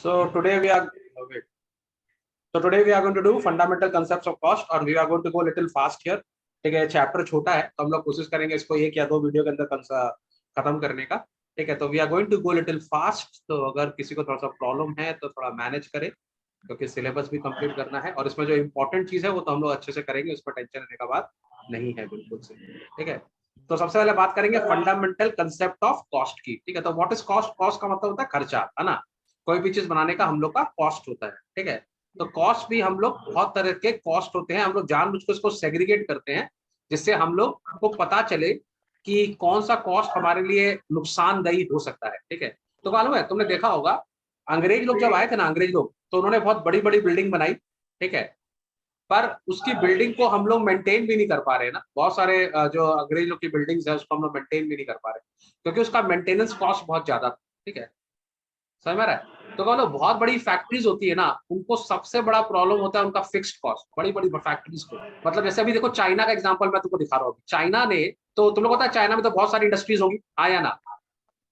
So today we are wait. So today we are going to do fundamental concepts of cost और we are going to go little fast here. ठीक है, chapter छोटा है तो हम लोग कोशिश करेंगे इसको एक या दो वीडियो के अंदर खत्म करने का. ठीक है, तो we are going to go little fast. तो अगर किसी को थोड़ा सा प्रॉब्लम है तो थोड़ा मैनेज करे क्योंकि सिलेबस भी कंप्लीट करना है और इसमें जो इंपॉर्टेंट चीज है वो तो हम लोग अच्छे से करेंगे, उस पर टेंशन लेने का बात नहीं है बिल्कुल से. ठीक है, तो सबसे पहले बात करेंगे फंडामेंटल कंसेप्ट ऑफ कॉस्ट की. ठीक है, तो व्हाट इज कॉस्ट? कॉस्ट का मतलब होता है खर्चा, है ना. कोई भी चीज बनाने का हम लोग का कॉस्ट होता है. ठीक है, तो कॉस्ट भी हम लोग बहुत तरह के कॉस्ट होते हैं, हम लोग जानबूझ के इसको सेग्रीगेट करते हैं जिससे हम लोग को पता चले कि कौन सा कॉस्ट हमारे लिए नुकसानदेही हो सकता है. ठीक है, तो मालूम है तुमने देखा होगा अंग्रेज लोग जब आए थे ना, अंग्रेज लोग, तो उन्होंने बहुत बड़ी बड़ी बिल्डिंग बनाई. ठीक है, पर उसकी बिल्डिंग को हम लोग मेंटेन भी नहीं कर पा रहे ना. बहुत सारे जो अंग्रेज लोग की बिल्डिंग्स है उसको हम लोग मेंटेन भी नहीं कर पा रहे क्योंकि उसका मेंटेनेंस कॉस्ट बहुत ज्यादा था. ठीक है, समझ में रहा है. तो बोलो बहुत बड़ी फैक्ट्रीज होती है ना, उनको सबसे बड़ा प्रॉब्लम होता है उनका फिक्स्ड कॉस्ट. बड़ी बड़ी फैक्ट्रीज को, मतलब जैसे अभी देखो चाइना का एग्जांपल मैं तुमको दिखा रहा हूँ. चाइना ने, तो तुम लोग पता है चाइना में तो बहुत सारी इंडस्ट्रीज होंगी, आया ना?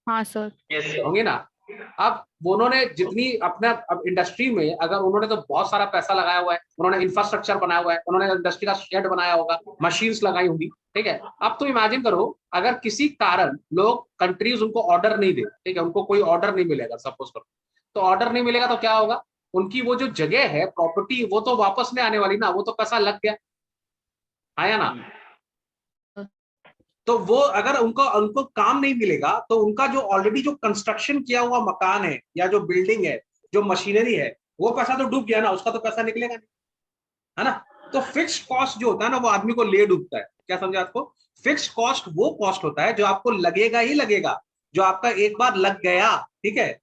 हाँ सर. होंगे ना. अब उन्होंने जितनी अपना अब इंडस्ट्री में, अगर उन्होंने तो बहुत सारा पैसा लगाया हुआ है, उन्होंने इंफ्रास्ट्रक्चर बनाया हुआ है, उन्होंने इंडस्ट्री का शेड बनाया होगा, मशीन्स लगाई होंगी. ठीक है, अब तो इमेजिन करो अगर किसी कारण लोग कंट्रीज उनको ऑर्डर नहीं दे. ठीक है, उनको कोई ऑर्डर नहीं मिलेगा, सपोज करो, तो ऑर्डर नहीं मिलेगा तो क्या होगा? उनकी वो जो जगह है, प्रॉपर्टी, वो तो वापस नहीं आने वाली ना, वो तो पैसा लग गया, आया ना. तो वो अगर उनको उनको काम नहीं मिलेगा तो उनका जो ऑलरेडी जो कंस्ट्रक्शन किया हुआ मकान है या जो बिल्डिंग है, जो मशीनरी है, वो पैसा तो डूब गया ना, उसका तो पैसा निकलेगा नहीं, है ना. तो फिक्स्ड कॉस्ट जो होता है ना, वो आदमी को ले डूबता है. क्या समझे आपको? फिक्स्ड कॉस्ट वो कॉस्ट होता है जो आपको लगेगा ही लगेगा, जो आपका एक बार लग गया. ठीक है,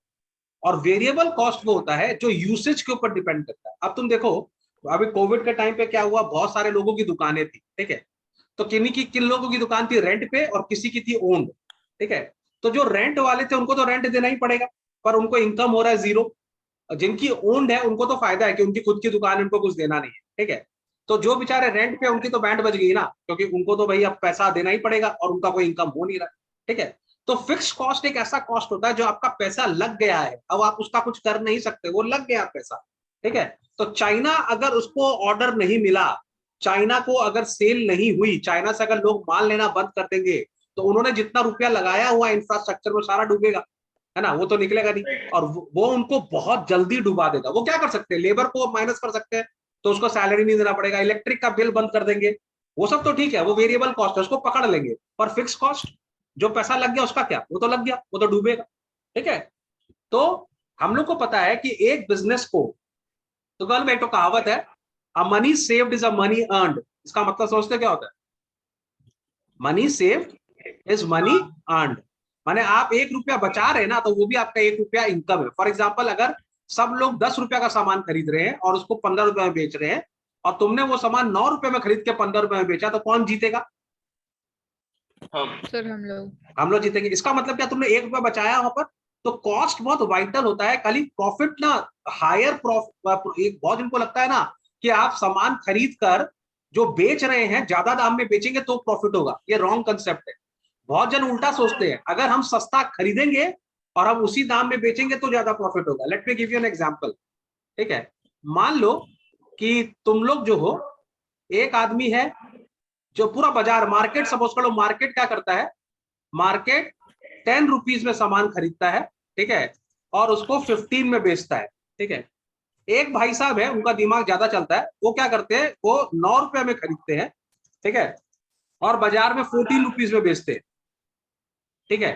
और वेरिएबल कॉस्ट वो होता है जो यूसेज के ऊपर डिपेंड करता है. अब तुम देखो अभी कोविड के टाइम पे क्या हुआ, बहुत सारे लोगों की दुकानें थी. ठीक है, तो किन लोगों की दुकान थी रेंट पे और किसी की थी ओन्ड. ठीक है, तो जो रेंट वाले थे उनको तो रेंट देना ही पड़ेगा, पर उनको इनकम हो रहा है जीरो. जिनकी ओन्ड है उनको तो फायदा है कि उनकी खुद की दुकान, उनको कुछ देना नहीं है. ठीक है, तो जो बेचारे रेंट पे, उनकी तो बैंड बज गई ना, क्योंकि उनको तो भाई अब पैसा देना ही पड़ेगा और उनका कोई इनकम हो नहीं रहा. ठीक है, तो फिक्स कॉस्ट एक ऐसा कॉस्ट होता है जो आपका पैसा लग गया है, अब आप उसका कुछ कर नहीं सकते, वो लग गया पैसा. ठीक है, तो चाइना अगर उसको ऑर्डर नहीं मिला, चाइना को अगर सेल नहीं हुई, चाइना से अगर लोग माल लेना बंद कर देंगे, तो उन्होंने जितना रुपया लगाया हुआ इंफ्रास्ट्रक्चर में सारा डूबेगा, है ना, वो तो निकलेगा नहीं. और वो उनको बहुत जल्दी डुबा देगा. वो क्या कर सकते हैं, लेबर को माइनस कर सकते हैं तो उसको सैलरी नहीं देना पड़ेगा, इलेक्ट्रिक का बिल बंद कर देंगे, वो सब तो ठीक है, वो वेरिएबल कॉस्ट है, उसको पकड़ लेंगे. पर फिक्स कॉस्ट, जो पैसा लग गया उसका क्या, वो तो लग गया, वो तो डूबेगा. ठीक है, तो हम लोग को पता है कि एक बिजनेस को, तो कल में एक तो कहावत है, a money saved is a money earned. इसका मतलब समझते क्या होता है? Money saved is money earned. माने आप 1 रुपया बचा रहे हैं ना, तो वो भी आपका 1 रुपया इनकम है. फॉर एग्जाम्पल अगर सब लोग 10 रुपया का सामान खरीद रहे हैं और उसको 15 रुपए में बेच रहे हैं, और तुमने वो सामान 9 रुपए में खरीद के 15 रुपए में बेचा, तो कौन जीतेगा? सर हम लोग जीतेंगे. इसका मतलब क्या, तुमने 1 रुपया बचाया वहां पर. तो कॉस्ट बहुत वाइटल होता है, खाली प्रॉफिट ना, हायर प्रॉफिट. एक बहुत इनको लगता है ना कि आप सामान खरीद कर जो बेच रहे हैं ज्यादा दाम में बेचेंगे तो प्रॉफिट होगा. ये रॉन्ग कंसेप्ट है. बहुत जन उल्टा सोचते हैं, अगर हम सस्ता खरीदेंगे और हम उसी दाम में बेचेंगे तो ज्यादा प्रॉफिट होगा. Let me give you an example. ठीक है, मान लो कि तुम लोग जो हो, एक आदमी है जो पूरा बाजार, मार्केट सपोज करो, मार्केट क्या करता है, मार्केट 10 रुपीज में सामान खरीदता है. ठीक है, और उसको 15 में बेचता है. ठीक है, एक भाई साहब है, उनका दिमाग ज्यादा चलता है, वो क्या करते हैं, वो 9 रुपए में खरीदते हैं. ठीक है, और बाजार में 14 रुपीज में बेचते हैं. ठीक है,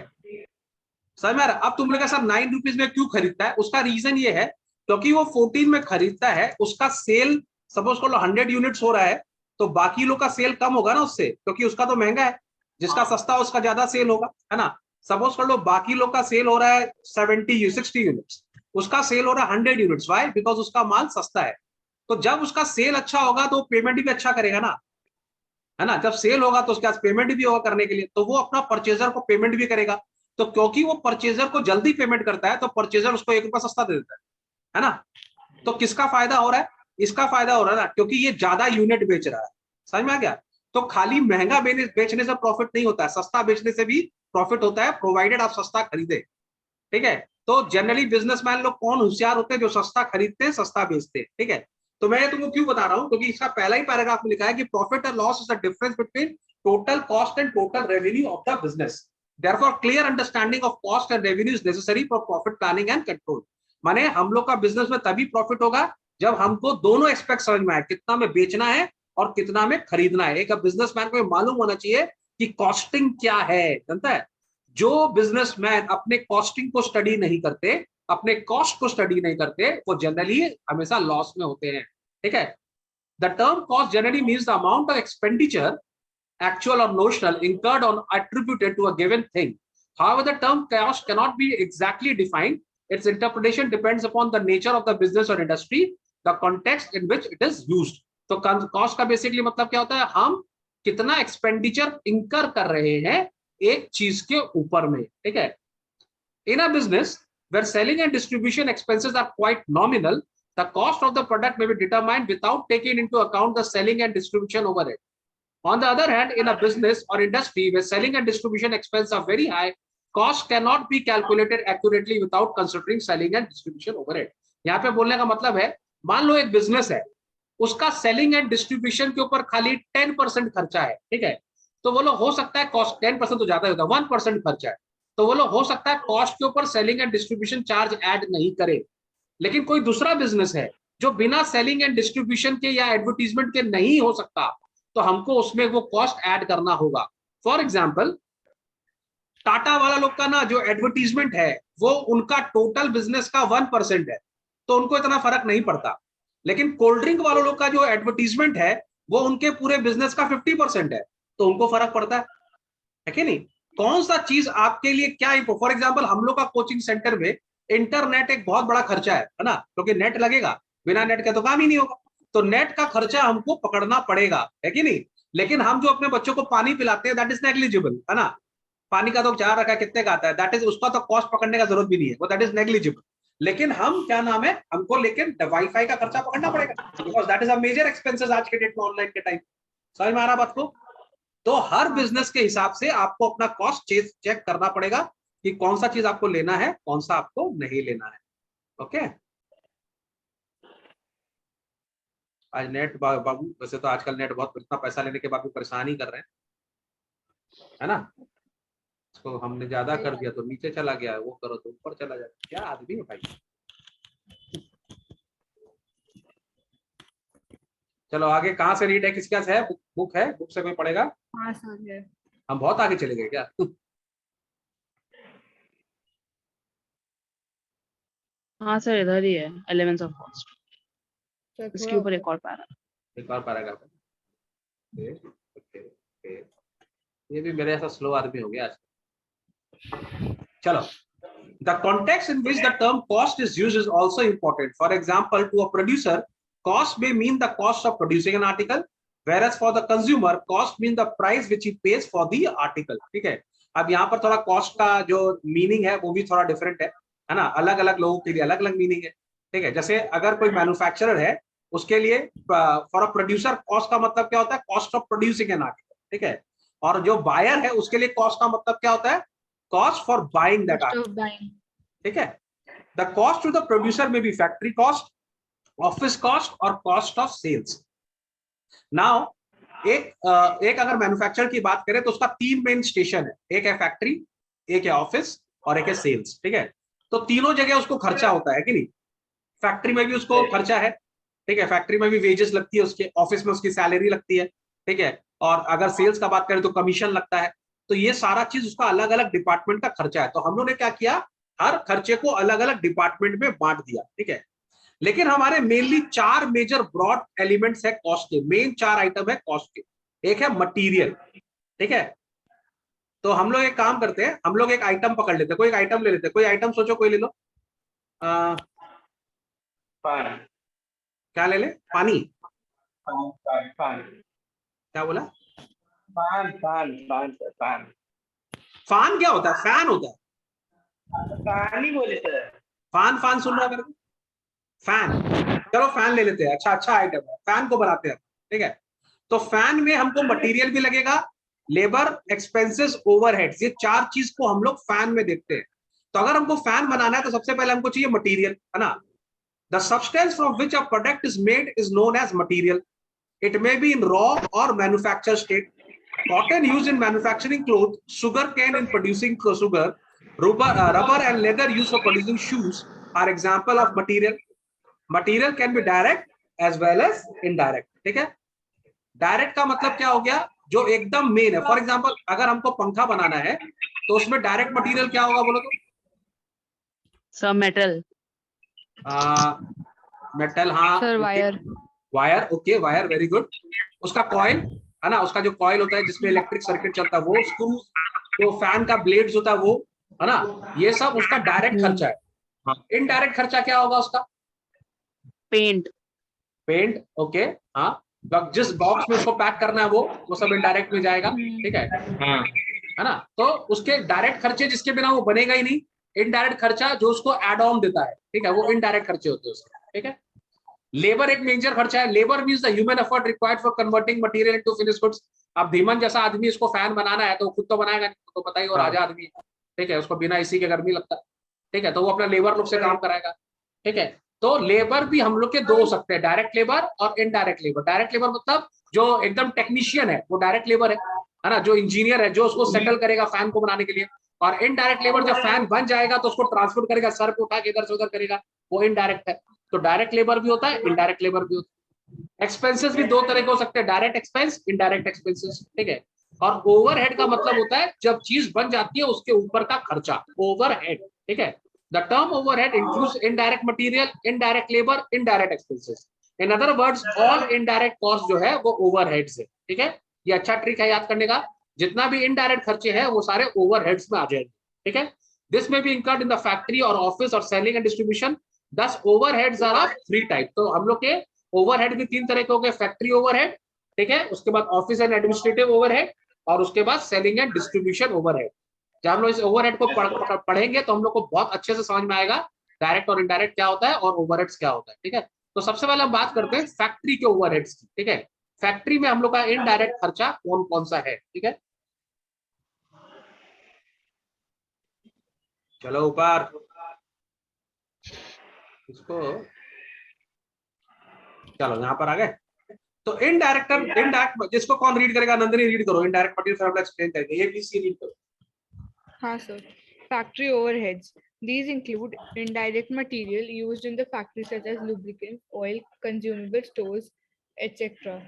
समझ में आ रहा? अब तुम लोग का सब 9 रुपीज में क्यों खरीदता है, उसका रीजन ये है क्योंकि वो 14 में खरीदता है, उसका सेल सपोज करो 100 यूनिट्स हो रहा है, तो बाकी लोग का सेल कम होगा ना उससे, क्योंकि उसका तो महंगा है, जिसका सस्ता उसका ज्यादा सेल होगा, है ना. सपोज कर लो बाकी लोग का सेल हो रहा है 60 यूनिट्स, उसका सेल हो रहा है 100 यूनिट्स. वाई? बिकॉज उसका माल सस्ता है. तो जब उसका सेल अच्छा होगा तो पेमेंट भी अच्छा करेगा ना, है ना. जब सेल होगा तो उसके पास पेमेंट भी होगा करने के लिए, तो वो अपना परचेजर को पेमेंट भी करेगा. तो क्योंकि वो परचेजर को जल्दी पेमेंट करता है, तो परचेजर उसको 1 रुपया सस्ता दे देता है ना. तो किसका फायदा हो रहा है? इसका फायदा हो रहा है ना, क्योंकि ये ज्यादा यूनिट बेच रहा है. समझ में आ गया? तो खाली महंगा बेचने से प्रॉफिट नहीं होता है, सस्ता बेचने से भी प्रॉफिट होता है, प्रोवाइडेड आप सस्ता खरीदे. ठीक है, तो जनरली बिजनेसमैन लोग कौन होशियार होते हैं? जो सस्ता खरीदते हैं, सस्ता बेचते हैं, ठीक है। तो मैं तुमको क्यों बता रहा हूं, क्योंकि इसका पहला ही पैराग्राफ में लिखा है कि प्रॉफिट और loss is the difference between total cost and total revenue of the business. Therefore, clear understanding of cost and revenue is necessary for profit planning and control. माने हम लोग का बिजनेस में तभी प्रॉफिट होगा जब हमको दोनों एस्पेक्ट समझ में आए, कितना में बेचना है और कितना में खरीदना है। एक बिजनेसमैन को मालूम होना चाहिए कि कॉस्टिंग क्या है, जानता है। जो बिजनेसमैन अपने कॉस्टिंग को स्टडी नहीं करते, अपने कॉस्ट को स्टडी नहीं करते, वो जनरली हमेशा लॉस में होते हैं, ठीक है। The term cost generally means the amount of expenditure, actual or notional, incurred or attributed to a given thing. However, the term cost cannot be exactly defined. Its interpretation depends upon the nature of the business or industry, the context in which it is used. तो cost का basically मतलब क्या होता है? हम कितना expenditure incur कर रहे हैं एक चीज के ऊपर में, ठीक है। In a business where selling and distribution expenses are quite nominal, the cost of the product may be determined without taking into account the selling and distribution overhead. On the other hand, in a business or industry where selling and distribution expenses are very high, cost cannot be calculated accurately without considering selling and distribution overhead. यहाँ पे बोलने का मतलब है, मान लो एक business है, उसका सेलिंग एंड डिस्ट्रीब्यूशन के ऊपर खाली 10% खर्चा है, ठीक है। तो वो लोग हो सकता है कॉस्ट 10% तो ज्यादा होता है, 1% खर्चा है, तो वो लोग हो सकता है कॉस्ट के ऊपर selling and distribution charge add नहीं करे। लेकिन कोई दूसरा बिजनेस है जो बिना सेलिंग एंड डिस्ट्रीब्यूशन के या एडवर्टीजमेंट के नहीं हो सकता, तो हमको उसमें वो कॉस्ट ऐड करना होगा। फॉर एग्जाम्पल, टाटा वाला लोग का ना जो एडवर्टीजमेंट है वो उनका टोटल बिजनेस का 1% है, तो उनको इतना फर्क नहीं पड़ता। लेकिन कोल्ड ड्रिंक वालों लोग का जो एडवर्टीजमेंट है वो उनके पूरे बिजनेस का 50% है, तो उनको फर्क पड़ता है कि नहीं। कौन सा चीज आपके लिए क्या, फॉर एग्जाम्पल हम लोग का कोचिंग सेंटर में इंटरनेट एक बहुत बड़ा खर्चा है ना, क्योंकि नेट लगेगा, बिना नेट के तो काम ही नहीं होगा। तो नेट का खर्चा हमको पकड़ना पड़ेगा, है कि नहीं। लेकिन हम जो अपने बच्चों को पानी पिलाते हैं दैट इज नेग्लिजिबल, है ना। पानी का तो चार रखा है, कितने का आता है, दैट इज, उसका तो कॉस्ट पकड़ने का जरूरत भी नहीं है, वो दैट इज नेग्लिजिबल। लेकिन हम क्या नाम है, हमको लेकिन वाईफाई का खर्चा पकड़ना पड़ेगा, because that is a major expenses आज के डेट में ऑनलाइन के टाइम। समझ में आ रहा बात को। तो हर बिजनेस के हिसाब से आपको अपना कॉस्ट चेक करना पड़ेगा कि कौन सा चीज आपको लेना है, कौन सा आपको नहीं लेना है। ओके। आज नेट बाबू, वैसे तो आजकल नेट बहुत, इतना पैसा लेने के बाद भी परेशान ही कर रहे हैं, है ना। इसको हमने ज्यादा कर दिया तो नीचे चला गया, वो करो तो ऊपर चला जाए, क्या आदमी है भाई। चलो आगे, कहाँ से रीड है, किसके पास है बुक है, बुक से कोई पढ़ेगा। हाँ सर है। हम बहुत आगे चले गए क्या। हाँ सर, इधर ही है, एलिमेंट्स ऑफ कॉस्ट, इसके ऊपर एक और पैराग्राफ है। ये भी मेरे ऐसा स्लो आदमी हो गया आज। चलो, the context in which the term cost is used is also important. For example, to a producer, cost may mean the cost of producing an article, whereas for the consumer, cost means the price which he pays for the article. ठीक है। अब यहाँ पर थोड़ा cost का जो meaning है वो भी थोड़ा डिफरेंट है ना, अलग अलग लोगों के लिए अलग अलग मीनिंग है, ठीक है। जैसे अगर कोई मैन्युफैक्चरर है, उसके लिए फॉर अ प्रोड्यूसर कॉस्ट का मतलब क्या होता है, cost of producing an article, ठीक है। और जो बायर है उसके लिए कॉस्ट का मतलब क्या होता है, cost for buying that article, ठीक है। The cost to the producer में be factory cost, office cost और कॉस्ट ऑफ सेल्स। नाउ एक अगर मैन्युफैक्चर की बात करें तो उसका 3 मेन स्टेशन है, एक है फैक्ट्री, एक है ऑफिस और एक है सेल्स, ठीक है। तो तीनों जगह उसको खर्चा होता है कि नहीं। फैक्ट्री में भी उसको खर्चा है, ठीक है, फैक्ट्री में भी वेजेस लगती है उसके, ऑफिस में उसकी सैलरी लगती है, ठीक है। और अगर सेल्स का बात करें तो कमीशन लगता है। तो ये सारा चीज उसका अलग अलग डिपार्टमेंट का खर्चा है। तो हम लोगों ने क्या किया, हर खर्चे को अलग अलग डिपार्टमेंट में बांट दिया, ठीक है। लेकिन हमारे मेनली 4 मेजर ब्रॉड एलिमेंट्स है कॉस्ट के, मेन 4 आइटम है कॉस्ट के। एक है मटीरियल, ठीक है। तो हम लोग एक काम करते हैं, हम लोग एक आइटम पकड़ लेते हैं, कोई एक आइटम ले लेते हैं, कोई आइटम सोचो, कोई ले लो। क्या ले ले, पानी, क्या बोला, फान क्या होता है, फैन होता है, पानी बोले सर, फान सुन रहा है मेरे को, फैन। चलो फैन ले लेते हैं, अच्छा आइटम है, फैन को बनाते हैं, ठीक है। तो फैन में हमको मटेरियल भी लगेगा, लेबर, एक्सपेंसेस, ओवरहेड्स, ये 4 चीज को हम लोग फैन में देखते हैं। तो अगर हमको फैन बनाना है तो सबसे पहले हमको चाहिए मटेरियल, है ना। The substance from which a product is made is known as material. It may be in raw or manufacture state. Cotton used in manufacturing clothes, sugar cane in producing sugar, rubber and leather used for producing shoes are example of material. Material can be direct as well as indirect. ठीक है, direct का मतलब क्या हो गया, जो एकदम main है. फॉर एग्जांपल अगर हमको पंखा बनाना है तो उसमें डायरेक्ट मटेरियल क्या होगा बोलो तो? Sir metal. मेटल, हाँ. Sir wire. Wire, okay, wire, very good. उसका कॉइल, है ना, उसका जो कॉइल होता है जिसमें इलेक्ट्रिक सर्किट चलता है वो, स्क्रू, तो फैन का ब्लेड्स होता है वो, है ना, ये सब उसका डायरेक्ट खर्चा है. हाँ, इनडायरेक्ट खर्चा क्या होगा उसका? पेंट. पेंट, ओके, हाँ. जिस बॉक्स में उसको पैक करना है वो सब इनडायरेक्ट में जाएगा. ठीक है, है ना. तो उसके डायरेक्ट खर्चे जिसके बिना वो बनेगा ही नहीं. इनडायरेक्ट खर्चा जो उसको एड ऑन देता है, ठीक है, वो इनडायरेक्ट खर्चे होते हैं उसके. ठीक है. लेबर एक मेजर खर्चा है. Labour means the human effort required for converting material into finished goods. अब धीमन जैसा आदमी इसको फैन बनाना है तो खुद तो बनाएगा नहीं, तो पता ही, और राजा आदमी है. ठीक है, उसको बिना इसी के गर्मी लगता है. ठीक है, तो वो अपना लेबर लोग से काम कराएगा. ठीक है, तो लेबर भी हम लोग के दो हो सकते हैं, डायरेक्ट लेबर और इनडायरेक्ट लेबर. डायरेक्ट लेबर मतलब जो एकदम टेक्नीशियन है वो डायरेक्ट लेबर है ना, जो इंजीनियर है जो उसको सेटल करेगा फैन को बनाने के लिए. और इनडायरेक्ट लेबर जब फैन बन जाएगा तो उसको ट्रांसपोर्ट करेगा, सर पे उठा के इधर से उधर करेगा, वो इनडायरेक्ट है. तो डायरेक्ट लेबर भी होता है, इनडायरेक्ट लेबर भी होता है. एक्सपेंसेस भी दो तरह के हो सकते हैं, डायरेक्ट एक्सपेंस, इनडायरेक्ट एक्सपेंसेस. ठीक है. और ओवरहेड का मतलब होता है जब चीज बन जाती है उसके ऊपर का खर्चा, ओवरहेड. ठीक है. The term overhead includes indirect material, indirect labour, indirect expenses. In other words all indirect cost जो है वो ओवरहेड्स है. ठीक है, ये अच्छा ट्रिक है याद करने का. जितना भी इनडायरेक्ट खर्चे हैं वो सारे ओवरहेड्स में आ जाएंगे. ठीक है. This may be incurred in the factory और ऑफिस और selling and distribution. Thus overheads are of 3 type. तो हम लोग के ओवरहेड भी 3 तरह के हो गए. फैक्ट्री ओवरहेड, ठीक है, उसके बाद ऑफिस एंड एडमिनिस्ट्रेटिव ओवरहेड, और उसके बाद सेलिंग एंड डिस्ट्रीब्यूशन ओवरहेड. जब हम लोग इस ओवरहेड को पढ़ेंगे तो हम लोग को बहुत अच्छे से समझ में आएगा डायरेक्ट और इनडायरेक्ट क्या होता है और ओवरहेड्स क्या होता है. ठीक है, तो सबसे पहले हम बात करते हैं फैक्ट्री के ओवरहेड्स की. ठीक है, फैक्ट्री में हम लोग का इनडायरेक्ट खर्चा कौन कौन सा है. ठीक है, चलो ऊपर इसको, चलो यहाँ पर आ गए. तो इनडायरेक्ट जिसको कौन रीड करेगा? नंदिनी रीड करो. इनडायरेक्ट मटेरियल फॉर्मूला एक्सप्लेन करके एबीसी रीड करो. हाँ sir. Factory overheads. These include indirect material used in the factory such as lubricants, oil, consumable stores, etc.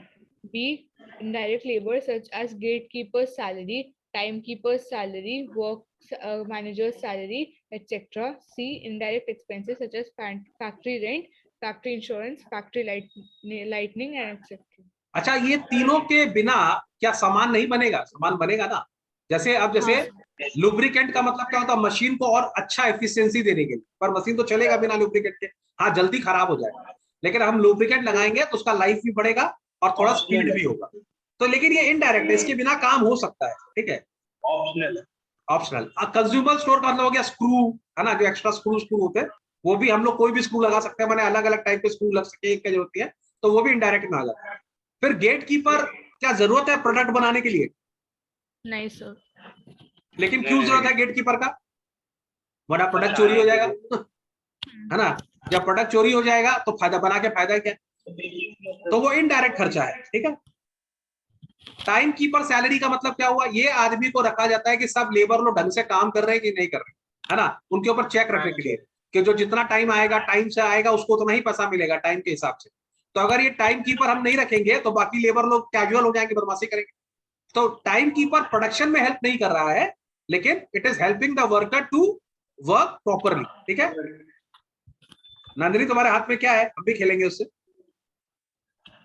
B. Indirect labor such as gatekeeper's salary, timekeeper's salary, work manager's salary, etc. C. Indirect expenses such as factory rent, factory insurance, factory lighting and etc. अच्छा, ये तीनों के बिना क्या सामान नहीं बनेगा? सामान बनेगा ना. जैसे अब जैसे लुब्रिकेंट का मतलब क्या होता है? मशीन को और अच्छा एफिशिएंसी देने के लिए. पर मशीन तो चलेगा बिना लुब्रिकेंट के, हाँ जल्दी खराब हो जाएगा. लेकिन हम लुब्रिकेंट लगाएंगे तो उसका लाइफ भी बढ़ेगा और थोड़ा स्पीड भी होगा. तो लेकिन ये इनडायरेक्ट है, इसके बिना काम हो सकता है. ठीक है, ऑप्शनल. कंज्यूमर स्टोर का मतलब हो गया स्क्रू, है ना, जो एक्स्ट्रा स्क्रू होते हैं वो भी हम लोग कोई भी स्क्रू लगा सकते हैं, मैंने अलग अलग टाइप के स्क्रू लग सके, एक जरूरत है तो वो भी इनडायरेक्ट में आ जाता है. फिर गेट कीपर क्या जरूरत है प्रोडक्ट बनाने के लिए? नहीं सर. लेकिन क्यों जरूरत है गेट कीपर का? वरना प्रोडक्ट चोरी हो जाएगा, है ना. जब प्रोडक्ट चोरी हो जाएगा तो फायदा बना के फायदा क्या? तो वो इनडायरेक्ट खर्चा है. ठीक है. टाइम कीपर सैलरी का मतलब क्या हुआ? ये आदमी को रखा जाता है कि सब लेबर लोग ढंग से काम कर रहे हैं कि नहीं कर रहे, है ना, उनके ऊपर चेक रखने के लिए कि जो जितना टाइम आएगा टाइम से आएगा उसको उतना ही पैसा मिलेगा टाइम के हिसाब से. तो अगर ये टाइम कीपर हम नहीं रखेंगे तो बाकी लेबर लोग कैजुअल हो जाएंगे, बदमाशी करेंगे. तो टाइम कीपर प्रोडक्शन में हेल्प नहीं कर रहा है, लेकिन it is helping the worker to work properly. ठीक है. नंदिनी तुम्हारे हाथ में क्या है? हम भी खेलेंगे उससे.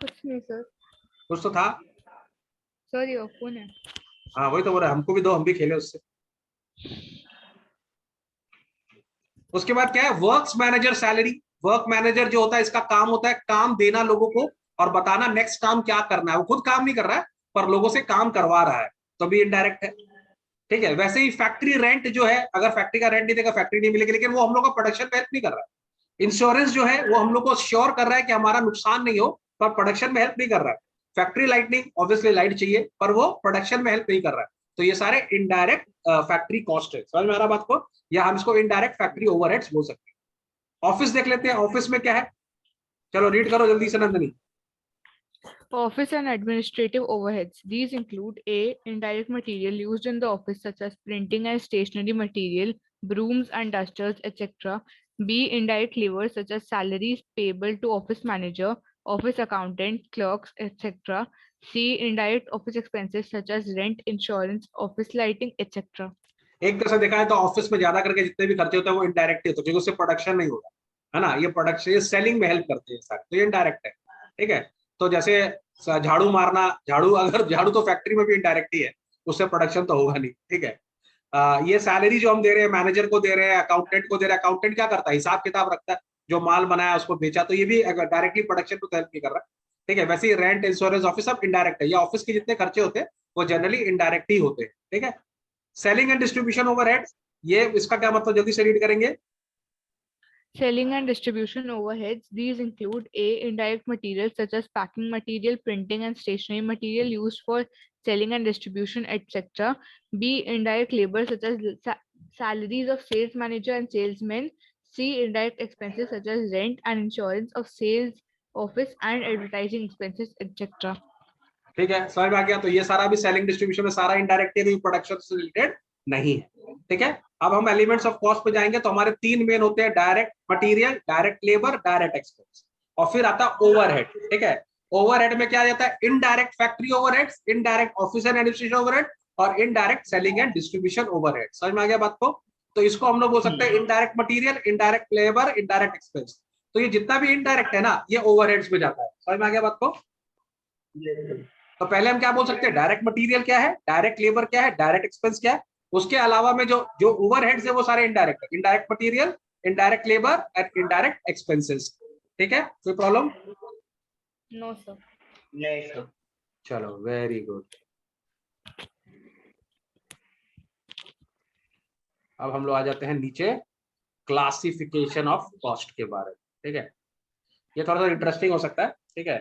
कुछ नहीं सर. कुछ तो था सर ये ओपन है. हाँ वही तो बोल रहा है, हमको भी दो, हम भी खेले उससे. उसके बाद क्या है? Works manager salary. Work manager जो होता है इसका काम होता है काम देना लोगों को और बताना नेक्स्ट काम क्या करना है. वो खुद काम नहीं कर रहा है पर लोगों से काम करवा रहा है, तो भी इनडायरेक्ट है. ठीक है. वैसे ही फैक्ट्री रेंट जो है, अगर फैक्ट्री का रेंट नहीं देगा फैक्ट्री नहीं मिलेगी, लेकिन वो हम लोग का प्रोडक्शन में हेल्प नहीं कर रहा है. इंश्योरेंस जो है वो हम लोग को श्योर कर रहा है कि हमारा नुकसान नहीं हो, पर प्रोडक्शन में हेल्प नहीं कर रहा है. फैक्ट्री लाइटनिंग, ऑब्वियसली लाइट चाहिए पर वो प्रोडक्शन में हेल्प नहीं कर रहा है. तो ये सारे इनडायरेक्ट फैक्ट्री कॉस्ट है, समझ में आ रहा बात को, या हम इसको इनडायरेक्ट फैक्ट्री ओवरहेड्स बोल सकते हैं। ऑफिस देख लेते हैं, ऑफिस में क्या है, चलो रीड करो जल्दी से Nandini. Office and administrative overheads. These include A. Indirect material used in the office such as printing and stationery material, brooms and dusters, etc. B. Indirect labor such as salaries payable to office manager, office accountant, clerks, etc. C. Indirect office expenses such as rent, insurance, office lighting, etc. एक तरह से देखा है तो office में ज्यादा करके जितने भी खर्चे होते हैं वो इनडायरेक्ट होते हैं, क्योंकि उससे प्रोडक्शन नहीं होगा, है ना, ये प्रोडक्शन, ये सेलिंग में हेल्प करते हैं सारे, तो ये इनडायरेक्ट है, ठीक है। तो जैसे झाड़ू मारना, झाड़ू, अगर झाड़ू तो फैक्ट्री में भी इनडायरेक्ट ही है, उससे प्रोडक्शन तो होगा नहीं, ठीक है। ये सैलरी जो हम दे रहे हैं, मैनेजर को दे रहे हैं, अकाउंटेंट को दे रहे हैं, अकाउंटेंट क्या करता है, हिसाब किताब रखता है, जो माल बनाया उसको बेचा, तो ये भी डायरेक्टली प्रोडक्शन को हेल्प नहीं कर रहा, ठीक है। वैसे ही रेंट, इंश्योरेंस, ऑफिस सब इनडायरेक्ट है, ये ऑफिस के जितने खर्चे होते हैं वो जनरली इनडायरेक्ट ही होते हैं, ठीक है। सेलिंग एंड डिस्ट्रीब्यूशन ओवरहेड, ये इसका क्या मतलब, जल्दी से रीड करेंगे। Selling and distribution overheads. These include A. Indirect materials such as packing material, printing and stationery material used for selling and distribution, etc. B. Indirect labor such as salaries of sales manager and salesmen. C. Indirect expenses such as rent and insurance of sales office and advertising expenses, etc. ठीक है, समझ में आ गया। तो ये सारा भी selling distribution में सारा इनडायरेक्ट है, प्रोडक्शन से रिलेटेड नहीं है, ठीक है। अब हम एलिमेंट्स ऑफ कॉस्ट पे जाएंगे, तो हमारे तीन मेन होते हैं, direct material, direct labour, direct expense, और फिर आता है ओवरहेड, ठीक है। ओवरहेड में क्या जाता है, indirect factory overheads, indirect office and administration overhead, और indirect selling and distribution overhead. समझ में आ गया बात को। तो इसको हम लोग बोल सकते हैं indirect material, indirect labour, indirect expense. तो ये जितना भी इनडायरेक्ट है ना, ये ओवरहेड्स में जाता है। समझ में आ गया बात को। तो पहले हम क्या बोल सकते हैं, डायरेक्ट मटेरियल क्या है, डायरेक्ट लेबर क्या है, डायरेक्ट एक्सपेंस क्या है, उसके अलावा में जो जो ओवरहेड्स है वो सारे इनडायरेक्ट है, indirect material, indirect labour and indirect expenses, ठीक है। कोई प्रॉब्लम? No, sir. नहीं सर। चलो, वेरी गुड। अब हम लोग आ जाते हैं नीचे, क्लासिफिकेशन ऑफ कॉस्ट के बारे में, ठीक है। ये थोड़ा सा इंटरेस्टिंग हो सकता है, ठीक है।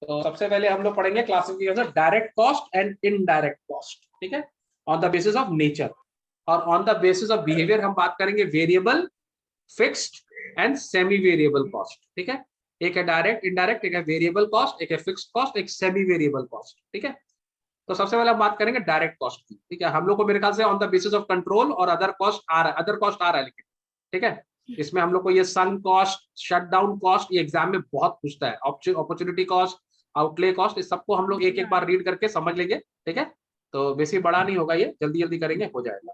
तो सबसे पहले हम लोग पढ़ेंगे classification direct cost and indirect cost, ठीक है, on the basis of nature, और on the basis of behaviour हम बात करेंगे variable, fixed and semi variable cost, ठीक है। एक है डायरेक्ट, इनडायरेक्ट, एक है वेरिएबल कॉस्ट, एक है फिक्स्ड कॉस्ट, एक सेमी वेरिएबल कॉस्ट, ठीक है। तो सबसे पहले हम बात करेंगे डायरेक्ट कॉस्ट की, ठीक है। हम लोग को मेरे ख्याल से on the basis of control और अदर कॉस्ट आ रहा है, लेकिन ठीक है, इसमें हम लोग को ये सन कॉस्ट, शटडाउन कॉस्ट, ये एग्जाम में बहुत पूछता है, अपॉर्चुनिटी कॉस्ट, आउटले कॉस्ट, इस सबको हम लोग एक एक बार रीड करके समझ लेंगे, ठीक है। तो बेसी बड़ा नहीं होगा, ये जल्दी जल्दी करेंगे, हो जाएगा,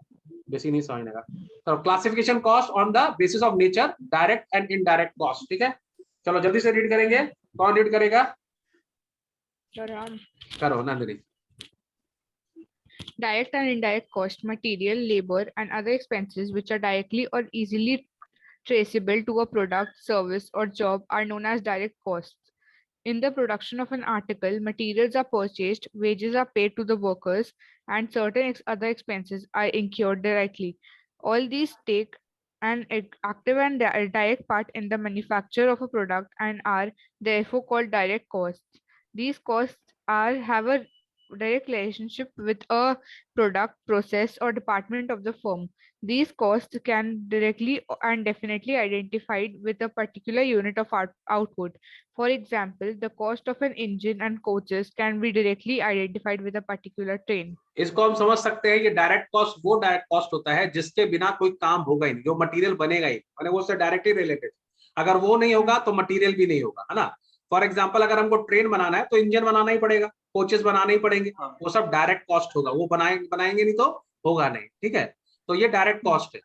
बेसी नहीं समझने का। तो classification cost on the basis of nature, direct and indirect cost, ठीक है। चलो जल्दी से रीड करेंगे, कौन रीड करेगा? करो Nandini. Direct and indirect cost, material, labor, and other expenses which are directly or easily traceable to a product, service, or job are known as direct costs. In the production of an article, materials are purchased, wages are paid to the workers, and certain other expenses are incurred directly. All these take an active and direct part in the manufacture of a product and are therefore called direct costs. These costs have a direct relationship with a product, process, or department of the firm. These costs can directly and definitely identified with a particular unit of output. For example, the cost of an engine and coaches can be directly identified with a particular train. इसको हम समझ सकते हैं कि direct cost वो direct cost होता है जिसके बिना कोई काम होगा ही नहीं, जो मटेरियल बनेगा ही, माने वो उससे डायरेक्टली रिलेटेड। अगर वो नहीं होगा तो मटेरियल भी नहीं होगा, है ना। फॉर एग्जांपल, अगर हमको ट्रेन बनाना है तो इंजन बनाना ही पड़ेगा, कोचेस बनाने ही पड़ेंगे, वो सब डायरेक्ट कॉस्ट होगा, वो बनाएंगे नहीं तो होगा नहीं, ठीक है। तो ये डायरेक्ट कॉस्ट है,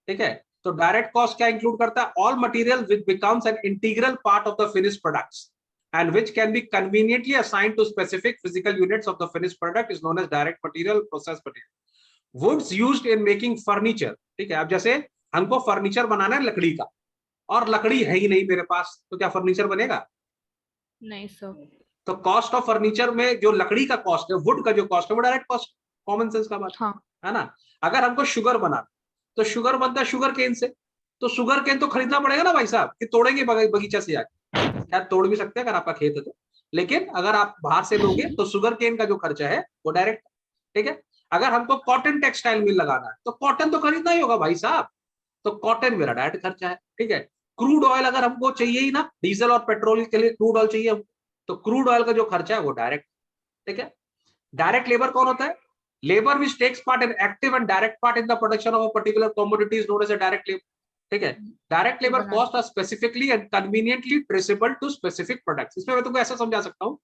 ठीक है। तो डायरेक्ट कॉस्ट क्या इंक्लूड करता है? All material which becomes an integral part of the finished products and which can be conveniently assigned to specific physical units of the finished product is known as direct material, process material. Woods used in making furniture, ठीक है। अब जैसे हमको furniture बनाना है लकड़ी का, और लकड़ी है ही नहीं मेरे पास, तो क्या फर्नीचर बनेगा? नहीं सर। तो कॉस्ट ऑफ फर्नीचर में जो लकड़ी का कॉस्ट है, वुड का जो कॉस्ट है, वो डायरेक्ट कॉस्ट, कॉमन सेंस का बात, हाँ, है ना। अगर हमको शुगर बनाना, तो शुगर बनता है शुगर केन से, तो शुगर केन तो खरीदना पड़ेगा ना भाई साहब, कि तोड़ेंगे बगीचा से जाके, शायद तोड़ भी सकते हैं अगर आपका खेत है तो, लेकिन अगर आप बाहर से लोगे तो शुगर केन का जो खर्चा है वो डायरेक्ट, ठीक है। अगर हमको कॉटन टेक्सटाइल मिल लगाना है तो कॉटन तो खरीदना ही होगा भाई साहब, तो कॉटन मेरा डायरेक्ट खर्चा है, ठीक है। क्रूड ऑयल अगर हमको चाहिए ही ना, डीजल और पेट्रोल के लिए क्रूड ऑयल चाहिए हमको, तो क्रूड ऑयल का जो खर्चा है वो डायरेक्ट, ठीक है। डायरेक्ट लेबर कौन होता है? Labour which takes part in active and direct part in the production of a particular commodity is known as a direct labour, ठीक है। Direct labour cost are specifically and conveniently traceable to specific products. इसमें मैं तुमको ऐसा समझा सकता हूँ,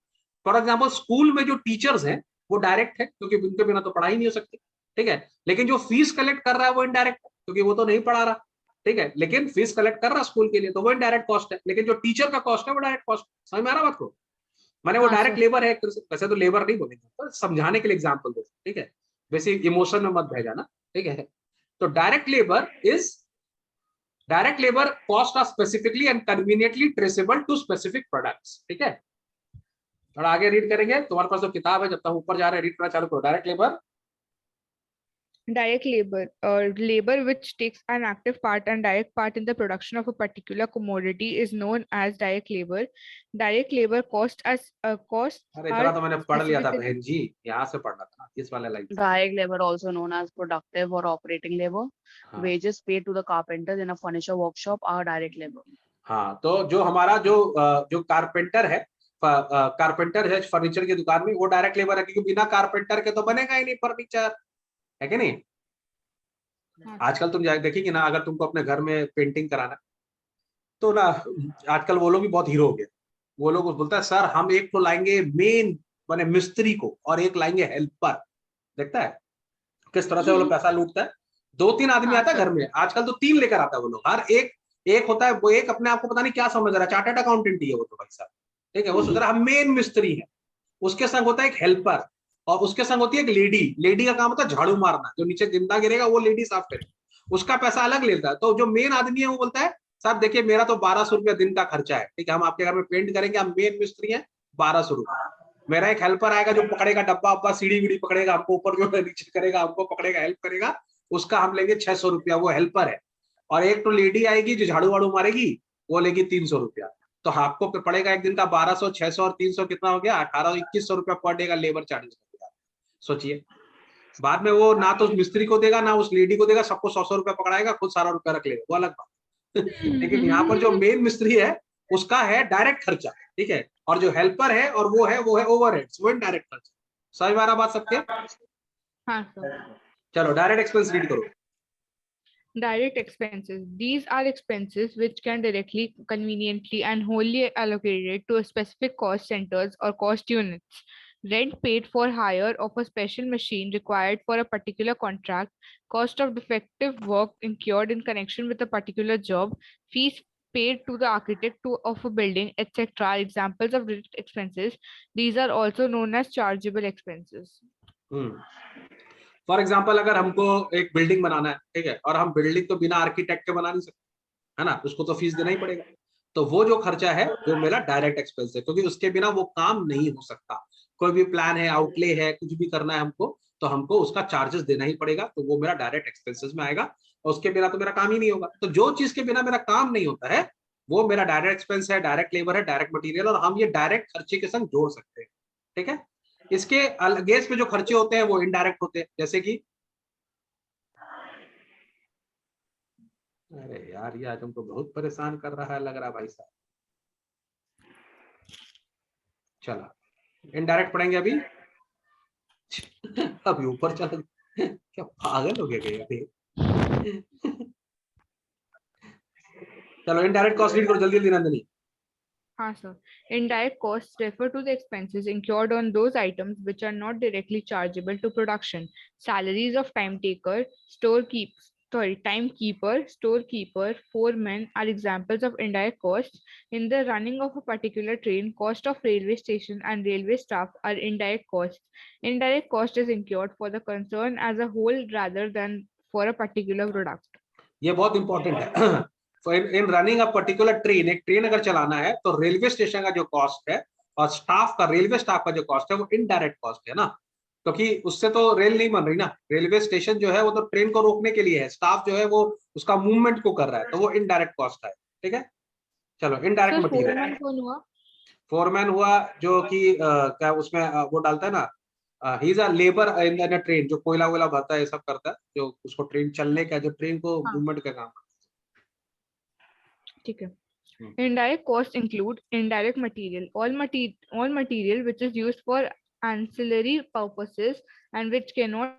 for example school में जो टीचर्स हैं वो डायरेक्ट है, क्योंकि उनके बिना तो पढ़ाई नहीं हो सकती, ठीक है। लेकिन जो फीस कलेक्ट कर रहा है वो इनडायरेक्ट है, क्योंकि वो तो नहीं पढ़ा रहा, ठीक है। लेकिन फीस कलेक्ट कर रहा है स्कूल के लिए, तो वो इनडायरेक्ट कॉस्ट है। लेकिन जो टीचर का कॉस्ट है वो डायरेक्ट कॉस्ट, समझ में आ रहा बात को? माने वो हाँ डायरेक्ट सर। लेबर है, वैसे तो लेबर नहीं बोलेंगे, तो समझाने के लिए एग्जांपल दो, ठीक है। वैसे इमोशन में मत भेजना, ठीक है। तो direct labour cost are specifically and conveniently traceable to specific products, ठीक है। थोड़ा आगे रीड करेंगे, तुम्हारे पास तो किताब है, जब तक ऊपर जा रहे हैं रीड करना चालू करो। Direct labour, Direct labor, or labor which takes an active part and direct part in the production of a particular commodity is known as direct labor. Direct labor costs अरे इतना तो मैंने पढ़ लिया था specifically बहन जी, यहाँ से पढ़ना था इस वाले लाइन से। Direct labor, also known as productive or operating labor. हाँ Wages paid to the carpenters in a furniture workshop are direct labor. हाँ, तो जो हमारा जो कारपेंटर है, कारपेंटर है फर्नीचर की दुकान में, वो डायरेक्ट लेबर है, क्योंकि बिना कारपेंटर के तो बनेगा ही नहीं फर्नीचर, है कि नहीं। हाँ। आजकल तुम देखिए ना, अगर तुमको अपने घर में पेंटिंग कराना, तो ना आजकल वो लोग भी बहुत हीरो हो गए। वो लोग बोलता है सर हम एक तो लाएंगे मेन माने मिस्त्री को, और एक लाएंगे हेल्पर। देखता है किस तरह से वो लोग पैसा लूटता है। 2-3 आदमी हाँ आता है सर। घर में, आजकल तो 3 लेकर आता है वो लोग। हर एक एक होता है, वो एक अपने आप को पता नहीं क्या समझ रहा है, चार्टर्ड अकाउंटेंट ही है वो तो भाई साहब, ठीक है। वो सोच रहा है हम मेन मिस्त्री है, उसके संग होता है एक हेल्पर, और उसके संग होती है एक लेडी। लेडी का काम होता है झाड़ू मारना, जो नीचे गिंदा गिरेगा वो लेडी साफ करेगी, उसका पैसा अलग लेता है। तो जो मेन आदमी है वो बोलता है साहब देखिए मेरा तो 1200 रुपया दिन का खर्चा है, ठीक है, हम आपके घर में पेंट करेंगे, हम मेन मिस्त्री हैं, 1200 रुपया। मेरा एक हेल्पर आएगा जो पकड़ेगा डब्बा अब्बा, सीढ़ी वीढ़ी पकड़ेगा, हमको ऊपर जो है नीचे करेगा, हमको पकड़ेगा, हेल्प करेगा, उसका हम लेंगे 600 रुपया, वो हेल्पर है। और एक तो लेडी आएगी जो झाड़ू वाड़ू मारेगी, वो लेगी 300 रुपया। तो आपको पड़ेगा एक दिन का 1200, 600 और 300 कितना हो गया, 1800-2100 रुपया पर डे का लेबर चार्जेस। सोचिए, बाद में वो ना तो मिस्त्री को देगा ना उस लेडी को देगा, सबको 100 रुपया पकड़ाएगा, खुद सारा रुपया रख लेगा, वो अलग बात। लेकिन यहाँ पर जो मेन मिस्त्री है उसका है डायरेक्ट खर्चा, ठीक है। और जो हेल्पर है और वो है ओवरहेड्स, वो इनडायरेक्ट खर्चा। समझ में आ रहा बात सबके? हाँ सर। चलो डायरेक्ट एक्सपेंस रीड करो। Direct expenses. These are expenses which can directly, conveniently, and wholly allocated to a specific cost centers or cost units. Rent paid for hire of a special machine required for a particular contract, cost of defective work incurred in connection with a particular job, fees paid to the architect of a building, etc. are examples of direct expenses. These are also known as chargeable expenses. For example अगर हमको एक building बनाना है, ठीक है, और हम building तो बिना आर्किटेक्ट के बना नहीं सकते, है ना, उसको तो फीस देना ही पड़ेगा। तो वो जो खर्चा है वो मेरा डायरेक्ट एक्सपेंस है, क्योंकि उसके बिना वो काम नहीं हो सकता। कोई भी प्लान है, आउटले है, कुछ भी करना है हमको, तो हमको उसका चार्जेस देना ही पड़ेगा, तो वो मेरा डायरेक्ट एक्सपेंसेस में आएगा, और उसके बिना तो मेरा काम ही नहीं होगा। तो जो चीज के बिना मेरा काम नहीं होता है वो मेरा डायरेक्ट एक्सपेंस है, डायरेक्ट लेबर है, डायरेक्ट मटीरियल, और हम ये डायरेक्ट खर्चे के संग जोड़ सकते हैं, ठीक है। इसके अगेंस्ट में जो खर्चे होते हैं वो इनडायरेक्ट होते हैं, जैसे कि अरे यार ये आज हमको बहुत परेशान कर रहा है लग रहा है भाई साहब। चला इनडायरेक्ट पढ़ेंगे अभी। अभी ऊपर चल, क्या पागल हो गया अभी। चलो इनडायरेक्ट कॉस्ट रीड करो जल्दी जल्दी Nandini. Sir. Indirect costs refer to the expenses incurred on those items which are not directly chargeable to production. Salaries of timekeeper, storekeeper, foreman are examples of indirect costs. In the running of a particular train, cost of railway station and railway staff are indirect costs. Indirect cost is incurred for the concern as a whole rather than for a particular product. ये बहुत important है। इन running a particular train, एक train अगर चलाना है तो railway station का जो कॉस्ट है और स्टाफ का, रेलवे स्टाफ का जो कॉस्ट है वो इनडायरेक्ट कॉस्ट है ना, क्योंकि उससे तो रेल नहीं बन रही ना। रेलवे स्टेशन जो है वो तो ट्रेन को रोकने के लिए है, स्टाफ जो है वो उसका मूवमेंट को कर रहा है, तो वो इनडायरेक्ट कॉस्ट है, ठीक है। चलो इनडायरेक्ट मटीरियल, फोरमैन कौन हुआ? फोरमैन हुआ जो कि क्या उसमें वो डालता है ना, he is a labour in a train, जो कोयला वोयला भरता है, ये सब करता है, जो उसको ट्रेन चलने का, जो ट्रेन को हाँ। मूवमेंट का काम ठीक है. Hmm. Indirect costs include indirect material, all material which is used for ancillary purposes and which cannot